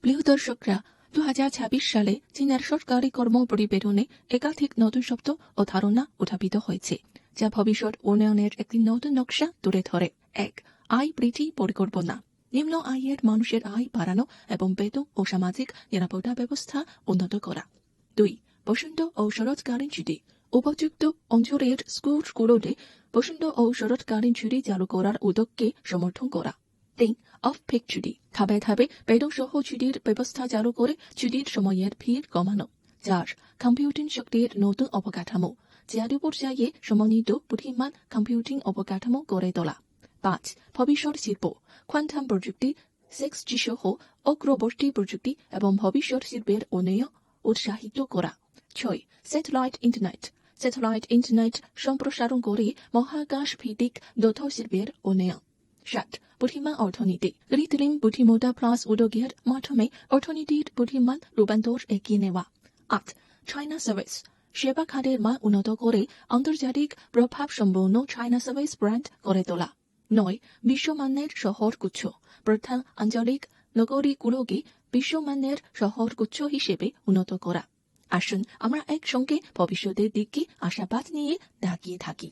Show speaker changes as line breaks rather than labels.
প্রিয় দর্শকরা, 2026 সালে চীনের সরকারি কর্ম প্রতিবেদনে একাধিক নতুন শব্দ ও ধারণা উত্থাপিত হয়েছে, যা ভবিষ্যৎ উন্নয়নের একটি নতুন নকশা তুলে ধরে। 1. আয় বৃদ্ধি পরিকল্পনা। নিম্ন আয়ের মানুষের আয় বাড়ানো এবং বেতন ও সামাজিক নিরাপত্তা ব্যবস্থা উন্নত করা। 2. বসন্ত ও শরৎকালীন ছুটি। উপযুক্ত অঞ্চলের স্কুলগুলোতে বসন্ত ও শরৎকালীন ছুটি চালু করার উদ্যোগকে সমর্থন করা। 3. অফ পিক ছুটি। ধাপে ধাপে বেতন সহ ছুটির ব্যবস্থা চালু করে ছুটির সময়ের ভিড় কমানো। 4. কম্পিউটিং শক্তির নতুন অবকাঠামো। জাতীয় পর্যায়ে সমন্বিত বুদ্ধিমান কম্পিউটিং অবকাঠামো গড়ে তোলা। 5. ভবিষ্যৎ শিল্প। কোয়ান্টাম প্রযুক্তি, 6G সহ অগ্রবর্তী প্রযুক্তি এবং ভবিষ্যৎ শিল্পের উন্নয়ন উৎসাহিত করা। 6. Satellite internet. স্যাটেলাইট ইন্টারনেট সম্প্রসারণ করে মহাকাশ ভিত্তিক তথ্য শিল্পের উন্নয়ন। 7. বুদ্ধিমান অর্থনীতি। কৃত্রিম বুদ্ধিমত্তা প্লাস উদ্যোগের মাধ্যমে অর্থনীতির বুদ্ধিমান রূপান্তর এগিয়ে নেওয়া। 8. China service. সেবা খাতের মান উন্নত করে আন্তর্জাতিক প্রভাবসম্পন্ন চায়না সার্ভিস ব্র্যান্ড গড়ে তোলা। 9. বিশ্বমানের শহরগুচ্ছ। প্রধান আঞ্চলিক নগরীগুলোকে বিশ্বমানের শহরগুচ্ছ হিসেবে উন্নত করা। আসুন আমরা একসঙ্গে ভবিষ্যতের দিকে আশাবাদ নিয়ে তাকিয়ে থাকি।